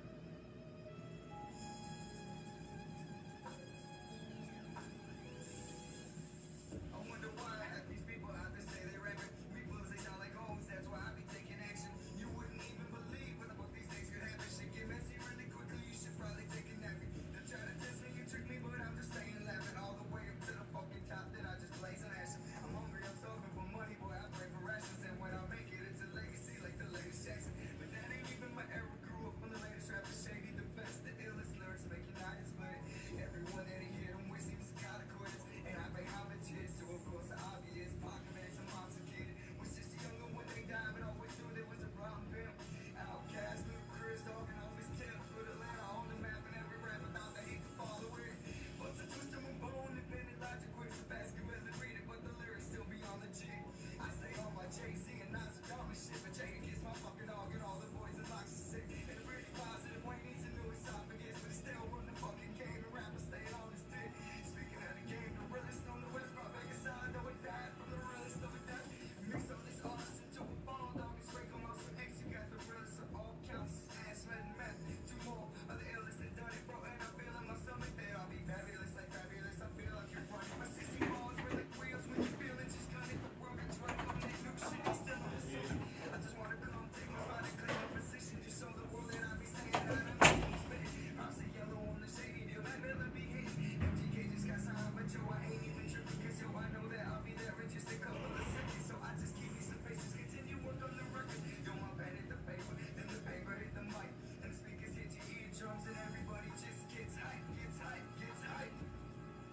I wonder why these people out there say they rapping. We blues, they sound like hoes. That's why I be taking action. You wouldn't even believe what about these things could happen. Shit get messy really quickly. You should probably take a nap. They try to test me, you trick me, but I'm just staying laughing all the way up to the fucking top. Then I just blaze an action. I'm hungry, I'm starving for money, boy. I pray for rations, and when I make it, it's a legacy like the latest Jackson. But that ain't even my era. Grew up on the latest rapper, shady, the best, the illest lyrics, making eyes split. Everyone that he hit him with seems gotta quit. And I pay homage to, of course, the obvious. Pocket man, some monster kid. Was just younger when they died, but always knew there was a problem pimp. Outcast, Luke, Chris, dog, and all his tips. Put Atlanta on the map, and every rapper thought they hate to follow it. But to twist him a bone, independent logic, quick to basketball and read it, but the lyrics still be on the jig. I stay on my Jay-Z and not so dumb and shit, but Jada gets my fucking dog and all the boys and locks are sick. In a really positive way, needs a new esophagus, but he still run the fucking game, and rappers staying on his dick. Speaking of the game, the realest on the West, brought back a side, though it died from the realest of it died. Mix all this artist into a ball, dog, it's straight on some X, you got the realest of all counts, ass, red, and meth. Two more of the illest that done it, bro, and I feel in my stomach there, I'll be fabulous like fabulous, I feel like you're running. My 60 balls were like wheels when you feel it, just gun it, the world gets run on that new shit, he's still on the scene. I just wanna come take my spot and claim my position, just show the world that I be staying out of my spit. I'm say yellow on the shady deal, Matt Miller be hitting. MTK just got signed, but yo, I ain't even tripping, cause yo, I know that I'll be there in just a couple of seconds, so I just keep me some faces, continue work on the records. Yo, my pen hit the paper, then the paper hit the mic, and the speakers hit your eardrums, and everybody just gets hype, gets hype, gets hype.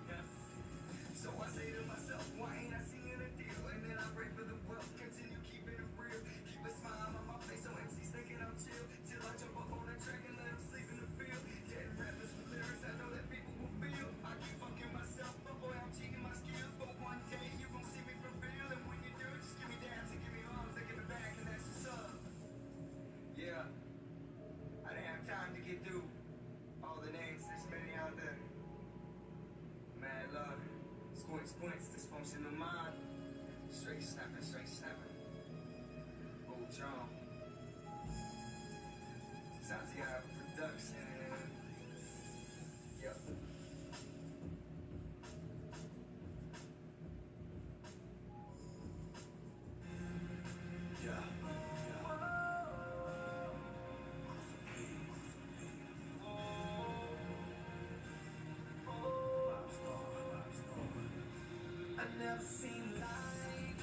Yeah. So I say to myself, why ain't I seeing a deal? And then I pray for the wealth, continue keeping it real, keep a smile on my face so MC's thinking I'm chill, till I jump up on the track and let them sleep in the field. Dead rappers with lyrics I know that people will feel. I keep fucking myself, but boy, I'm cheating my skills. But one day you gon' see me fulfill, and when you do, just give me dabs and give me arms, I give it back, and that's what's up. Yeah, I didn't have time to get through all the names, there's many out there. Mad love, squints, dysfunctional mind. Straight snapping, straight snapping. never seen light.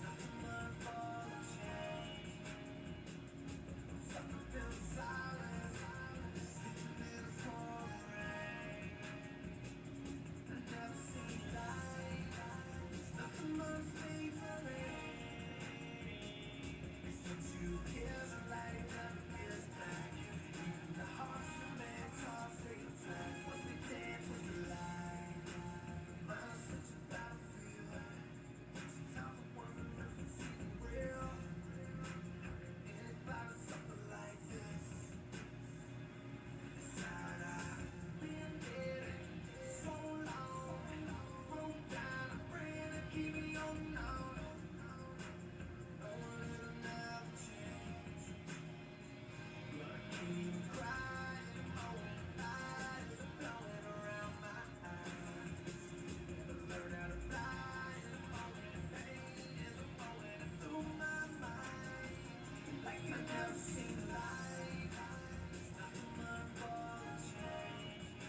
Nothing but fall of change. I'm stuck up in silence, sleeping in a pouring rain. I never seen light. Nothing but faithfulness. Since you give the light, never gives back. Even the hearts of men talk straight attack. Once we dance with the light, mine's such a battlefield. Sometimes I wonder if it's even real. Anybody suffer like this? Inside I've been dead so long. Broke down, I'm praying to keep me holding on. Knowing it'll never change. But I keep crying, holding lights are blowing around my eyes. Never learn how to fly, and holding pain is flowing through my mind. Like I never seen light. Nothing but ball of change.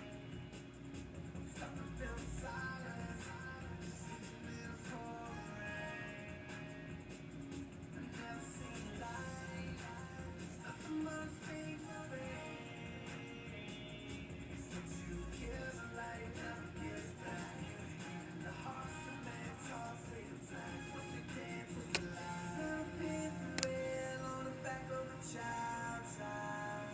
I'm stuck up in silence, sleeping in a pouring rain. I never seen light. Nothing but faithfulness. Since you give the light, never gives back. Even the hearts of men talk straight attack. Once they dance with the light, serpent red on the back of a child's eye.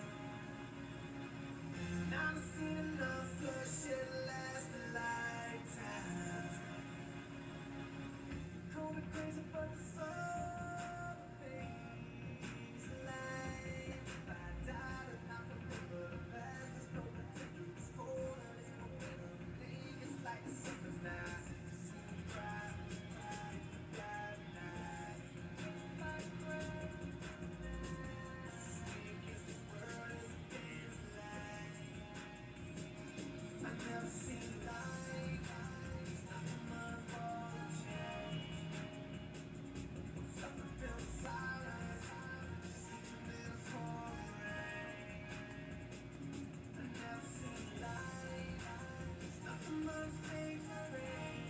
And I've seen enough bloodshed last a lifetime. Call me crazy, but the soul fades alive. If I died and I remember the past, there's no particulars for it. Ain't no way to believe it's like the summer's night. See me cry, cry, cry tonight. Like rain, swing against the world as it dances light. I never seen light. Nothing but ball of change. I'm stuck up in silence, sleeping in a pouring rain. I never seen light. Nothing but faithfulness.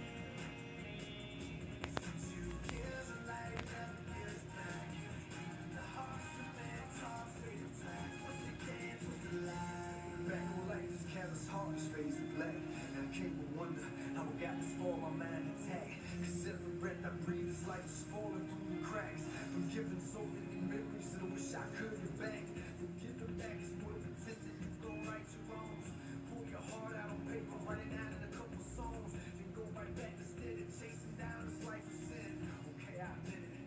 Since you give the light, never gives back. Even the hearts of men talk straight attack. Once they dance with the light. Back on life, this careless heart is fades to black. And I can't but wonder how I got this far, my mind intact. Cause every breath I breathe, this life is falling through the cracks. I'm giving so many memories that I wish I could get back. From giving back is more pretending you gon' right your wrongs. Pull your heart out on paper, write it down in a couple songs. Then go right back instead of chasing down this life of sin. Okay, I admit it,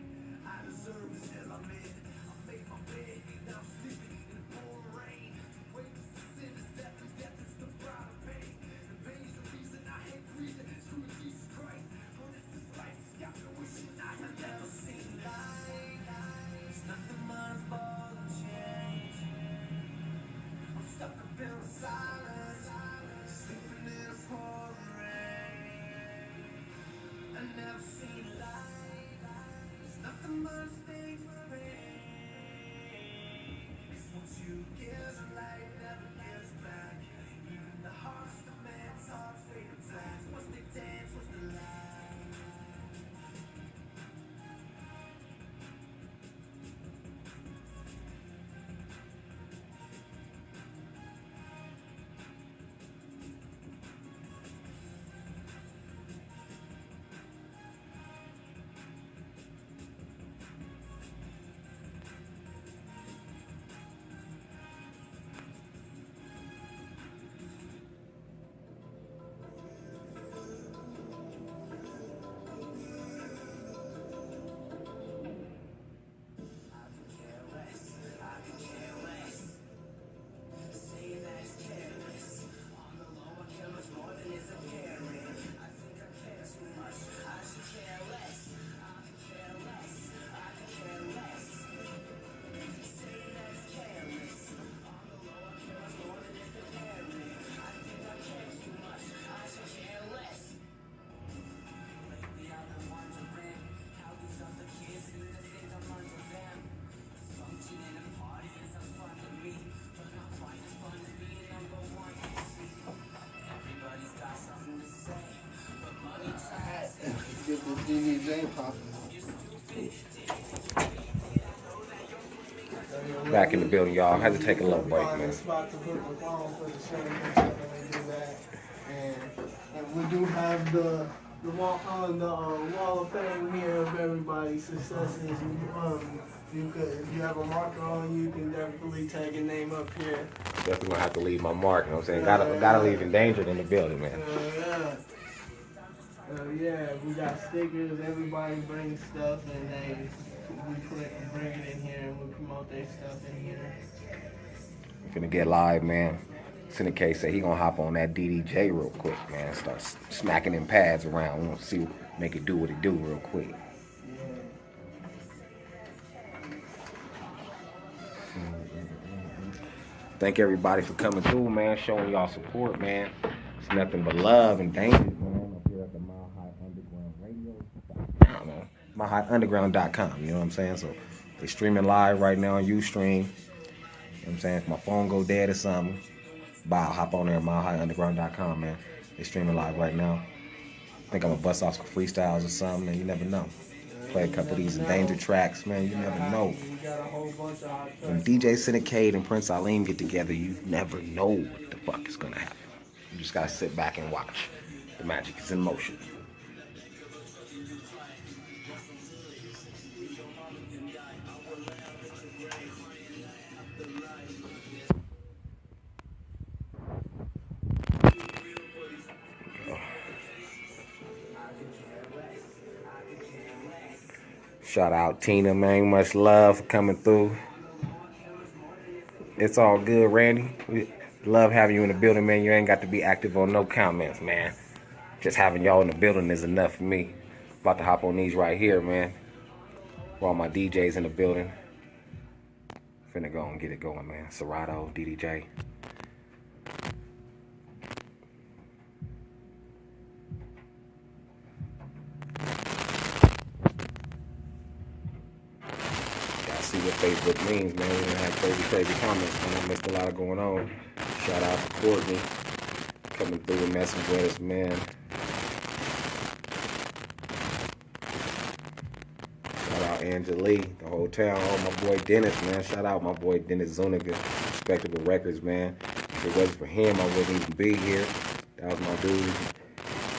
I deserve this hell I'm in. I made my bed, now I'm sleeping in the pouring rain. The wages of sin is death, and death is the bride of pain. And pain is the reason I hate breathing. Screw Jesus Christ, oh this is life, it's got me wishing I had never seen light. It's nothing but a ball of change. I'm stuck up in silence, sleeping in a pouring rain. I never seen light. DJ popping. Back in the building, y'all. Had to take a little break, man. Spot to put the phone for the show, we can do that. And we do have the wall on the wall of fame here of everybody's successes. You could, if you have a marker on, you can definitely tag a name up here. Definitely gonna have to leave my mark. You know what I'm saying? Gotta leave Endangerd in the building, man. Yeah, we got stickers. Everybody brings stuff, and we bring it in here, and we promote their stuff in here. We're finna get live, man. Sinakade said he gonna hop on that DDJ real quick, man. Start smacking them pads around. We gonna see, make it do what it do real quick. Thank everybody for coming through, man. Showing y'all support, man. It's nothing but love and danger, man. Up here at the Mile High Underground Radio. I don't know. MileHighUnderground.com. You know what I'm saying? So they're streaming live right now on Ustream. You know what I'm saying? If my phone go dead or something, hop on there at MileHighUnderground.com, man. They're streaming live right now. I think I'm gonna bust off some freestyles or something, and you never know. Play a couple of these Endangerd tracks, man. You never know. When DJ Sinakade and Prince Alim get together, you never know what the fuck is gonna happen. You just gotta sit back and watch. The magic is in motion. Shout out Tina, man. Much love for coming through. It's all good, Randy. We love having you in the building, man. You ain't got to be active on no comments, man. Just having y'all in the building is enough for me. About to hop on these right here, man. For all my DJs in the building. Finna go and get it going, man. Serato, DDJ. See what Facebook means, man. We done had crazy comments, man. I missed a lot of going on. Shout out to Courtney coming through and messing with us, man. Shout out Angelique, the whole town. Oh, my boy Dennis, man. Shout out my boy Dennis Zuniga, Respectable Records, man. If it wasn't for him, I wouldn't even be here. That was my dude.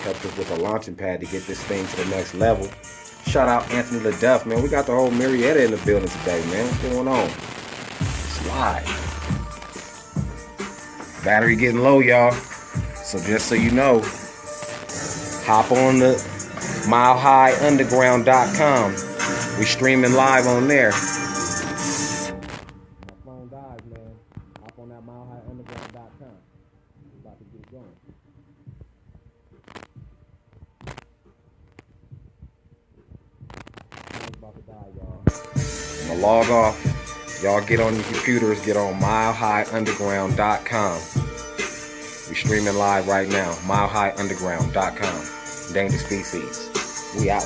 Helped us with a launching pad to get this thing to the next level. Shout out Anthony LaDuff, man. We got the whole Marietta in the building today, man. What's going on? It's live. Battery getting low, y'all. So just so you know, hop on the MileHighUnderground.com. We streaming live on there. My phone dies, man. Hop on that MileHighUnderground.com. About to get it going. I'm gonna log off. Y'all get on your computers, get on MileHighUnderground.com. We streaming live right now. MileHighUnderground.com. Endangered Species. We out.